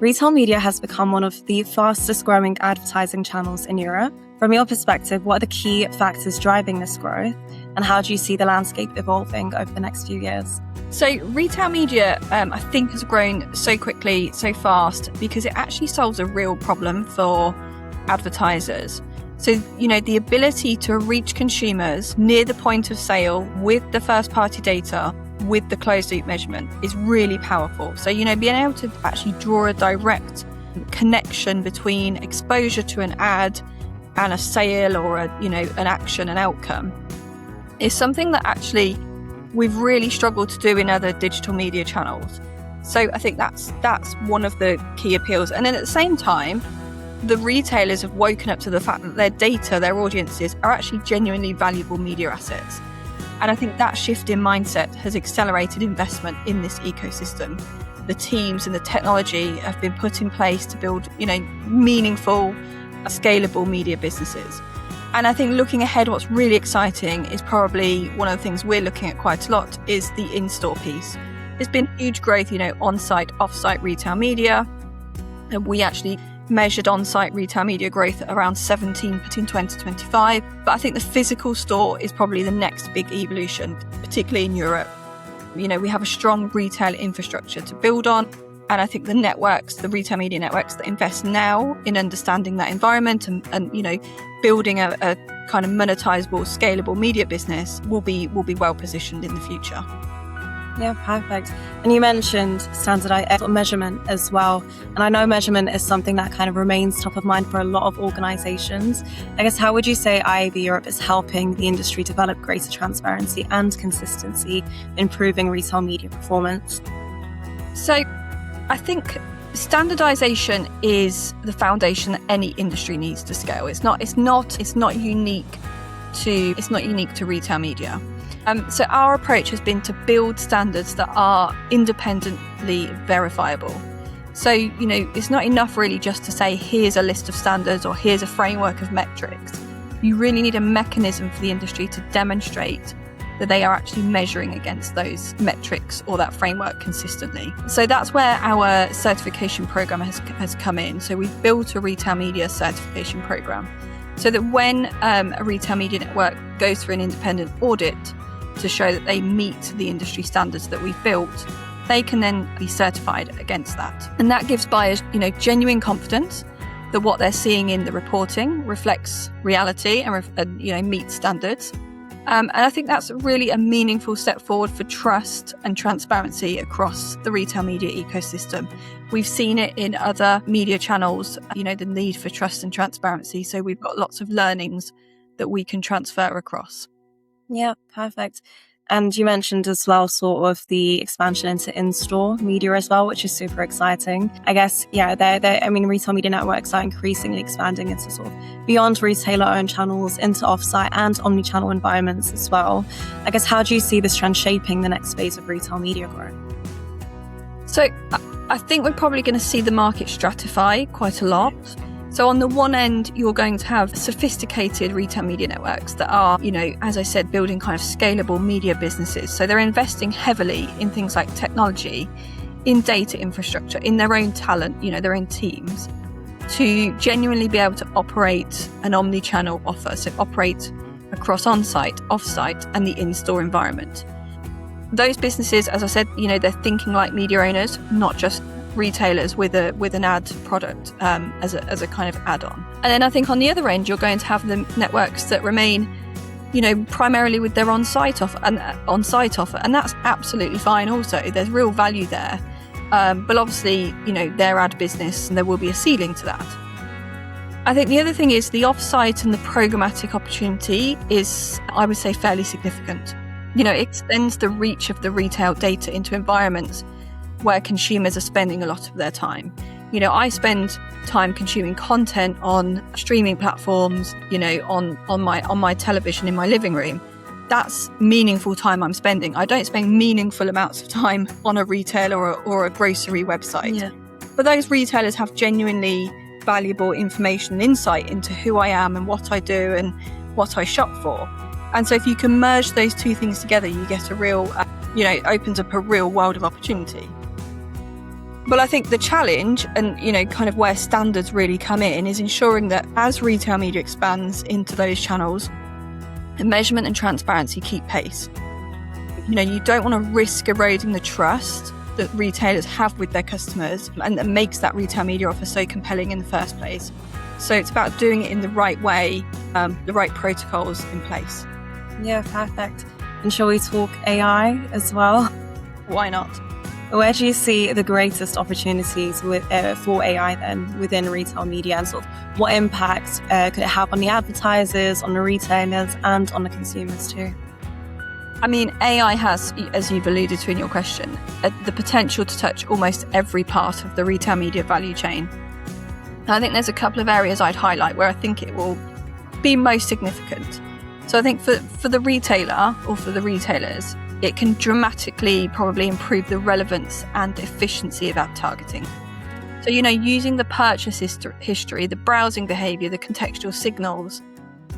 Retail media has become one of the fastest growing advertising channels in Europe. From your perspective, what are the key factors driving this growth, and how do you see the landscape evolving over the next few years? So retail media, I think, has grown so quickly, so fast, because it actually solves a real problem for advertisers. So, the ability to reach consumers near the point of sale with the first-party data, with the closed-loop measurement, is really powerful. So, being able to actually draw a direct connection between exposure to an ad and a sale or an action, an outcome, is something that actually we've really struggled to do in other digital media channels. So I think that's one of the key appeals. And then at the same time, the retailers have woken up to the fact that their data, their audiences, are actually genuinely valuable media assets. And I think that shift in mindset has accelerated investment in this ecosystem. The teams and the technology have been put in place to build, meaningful, scalable media businesses. And I think looking ahead, what's really exciting is probably one of the things we're looking at quite a lot is the in-store piece. There's been huge growth, on-site, off-site retail media. And we actually measured on-site retail media growth at around 17% in 2025. But I think the physical store is probably the next big evolution, particularly in Europe. We have a strong retail infrastructure to build on. And I think the networks, the retail media networks that invest now in understanding that environment and building a kind of monetizable, scalable media business will be well positioned in the future. Yeah, perfect. And you mentioned standardized measurement as well. And I know measurement is something that kind of remains top of mind for a lot of organizations. I guess, how would you say IAB Europe is helping the industry develop greater transparency and consistency, improving retail media performance? So I think standardization is the foundation that any industry needs to scale. It's not unique to retail media. So our approach has been to build standards that are independently verifiable. So, it's not enough really just to say, here's a list of standards or here's a framework of metrics. You really need a mechanism for the industry to demonstrate that they are actually measuring against those metrics or that framework consistently. So that's where our certification program has come in. So we've built a retail media certification program so that when a retail media network goes through an independent audit to show that they meet the industry standards that we've built, they can then be certified against that. And that gives buyers, genuine confidence that what they're seeing in the reporting reflects reality and meets standards. And I think that's really a meaningful step forward for trust and transparency across the retail media ecosystem. We've seen it in other media channels, the need for trust and transparency. So we've got lots of learnings that we can transfer across. Yeah, perfect. And you mentioned as well sort of the expansion into in-store media as well, which is super exciting. I guess, retail media networks are increasingly expanding into sort of beyond retailer-owned channels, into off-site and omni-channel environments as well. I guess, how do you see this trend shaping the next phase of retail media growth? So I think we're probably going to see the market stratify quite a lot. So on the one end, you're going to have sophisticated retail media networks that are, as I said, building kind of scalable media businesses. So they're investing heavily in things like technology, in data infrastructure, in their own talent, their own teams, to genuinely be able to operate an omni-channel offer. So operate across on-site, off-site, and the in-store environment. Those businesses, as I said, they're thinking like media owners, not just retailers with an ad product as a kind of add-on. And then I think on the other end, you're going to have the networks that remain, primarily with their on-site offer, and that's absolutely fine. Also, there's real value there, but obviously, their ad business, and there will be a ceiling to that. I think the other thing is the off-site and the programmatic opportunity is, I would say, fairly significant. It extends the reach of the retail data into environments where consumers are spending a lot of their time. I spend time consuming content on streaming platforms, on my television in my living room. That's meaningful time I'm spending. I don't spend meaningful amounts of time on a retailer or a grocery website. Yeah. But those retailers have genuinely valuable information and insight into who I am and what I do and what I shop for. And so if you can merge those two things together, you get a real, opens up a real world of opportunity. Well, I think the challenge and, kind of where standards really come in is ensuring that as retail media expands into those channels, the measurement and transparency keep pace. You don't want to risk eroding the trust that retailers have with their customers and that makes that retail media offer so compelling in the first place. So it's about doing it in the right way, the right protocols in place. Yeah, perfect. And shall we talk AI as well? Why not? Where do you see the greatest opportunities for AI then within retail media, and sort of what impact could it have on the advertisers, on the retailers, and on the consumers too? I mean, AI has, as you've alluded to in your question, the potential to touch almost every part of the retail media value chain. I think there's a couple of areas I'd highlight where I think it will be most significant. So I think for the retailer or for the retailers, it can dramatically probably improve the relevance and efficiency of ad targeting. So, using the purchase history, the browsing behavior, the contextual signals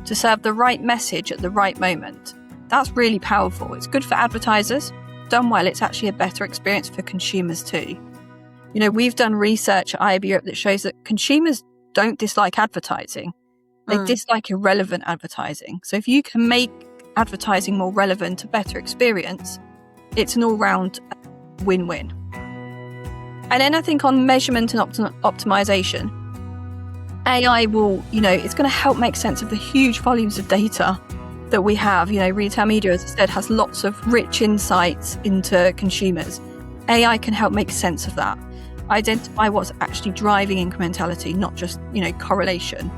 to serve the right message at the right moment. That's really powerful. It's good for advertisers. Done well, it's actually a better experience for consumers too. We've done research at IAB Europe that shows that consumers don't dislike advertising. They dislike irrelevant advertising. So if you can make advertising more relevant, a better experience, it's an all-round win-win. And then I think on measurement and optimization, AI will, it's going to help make sense of the huge volumes of data that we have. Retail media, as I said, has lots of rich insights into consumers. AI can help make sense of that, identify what's actually driving incrementality, not just, correlation.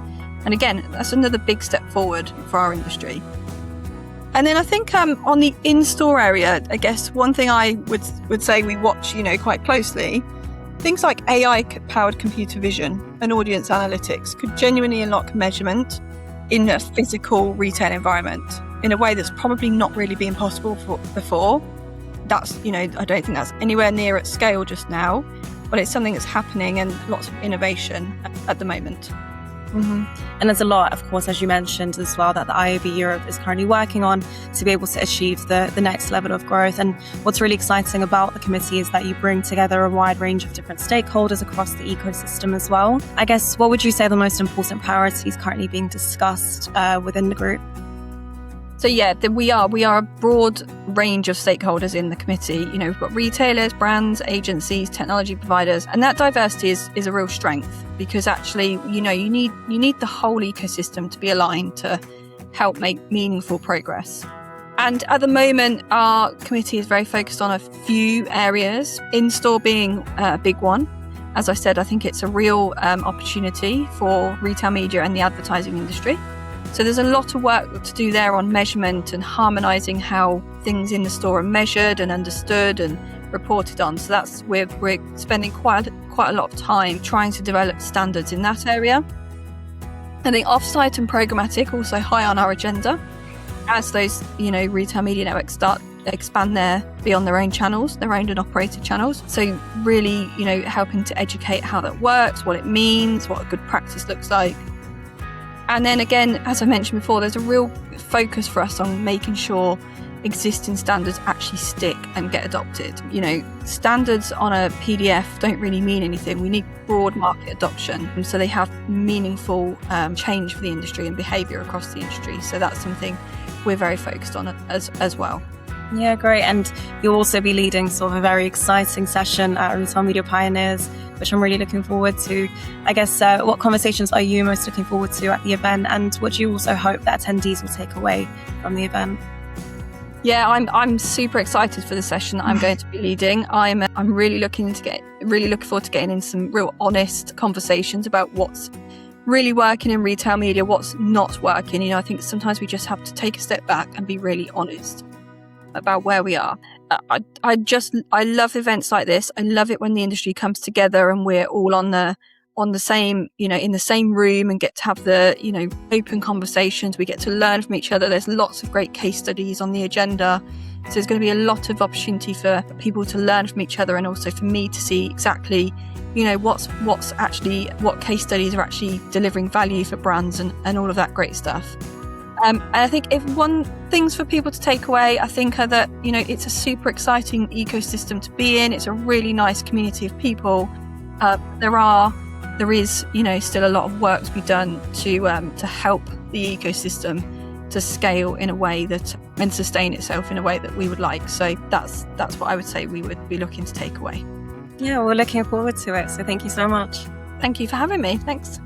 And again, that's another big step forward for our industry. And then I think on the in-store area, I guess one thing I would say we watch, quite closely, things like AI-powered computer vision and audience analytics could genuinely unlock measurement in a physical retail environment in a way that's probably not really been possible before. That's, I don't think that's anywhere near at scale just now, but it's something that's happening and lots of innovation at the moment. Mm-hmm. And there's a lot, of course, as you mentioned as well, that the IAB Europe is currently working on to be able to achieve the next level of growth. And what's really exciting about the committee is that you bring together a wide range of different stakeholders across the ecosystem as well. I guess, what would you say are the most important priorities currently being discussed within the group? So yeah, we are a broad range of stakeholders in the committee. We've got retailers, brands, agencies, technology providers, and that diversity is a real strength because actually, you need the whole ecosystem to be aligned to help make meaningful progress. And at the moment, our committee is very focused on a few areas, in-store being a big one. As I said, I think it's a real opportunity for retail media and the advertising industry. So there's a lot of work to do there on measurement and harmonising how things in the store are measured and understood and reported on. So we're spending quite a lot of time trying to develop standards in that area. I think offsite and programmatic also high on our agenda as those retail media networks start to expand beyond their own channels, their owned and operated channels. So really helping to educate how that works, what it means, what a good practice looks like. And then again, as I mentioned before, there's a real focus for us on making sure existing standards actually stick and get adopted. Standards on a PDF don't really mean anything. We need broad market adoption, and so they have meaningful change for the industry and behaviour across the industry. So that's something we're very focused on as well. Yeah, great. And you'll also be leading sort of a very exciting session at Retail Media Pioneers, which I'm really looking forward to. I guess, what conversations are you most looking forward to at the event, and what do you also hope that attendees will take away from the event? Yeah, I'm super excited for the session that I'm going to be leading. I'm really looking forward to getting in some real honest conversations about what's really working in retail media, what's not working. I think sometimes we just have to take a step back and be really honest about where we are. I love events like this. I love it when the industry comes together and we're all on the same, in the same room and get to have the, open conversations. We get to learn from each other. There's lots of great case studies on the agenda. So there's going to be a lot of opportunity for people to learn from each other, and also for me to see exactly, what case studies are actually delivering value for brands and all of that great stuff. And I think if one things for people to take away, I think, are that, you know, it's a super exciting ecosystem to be in. It's a really nice community of people. There is, you know, still a lot of work to be done to help the ecosystem to scale in a way that and sustain itself in a way that we would like. So that's what I would say we would be looking to take away. Yeah, we're looking forward to it. So thank you so much. Thank you for having me. Thanks.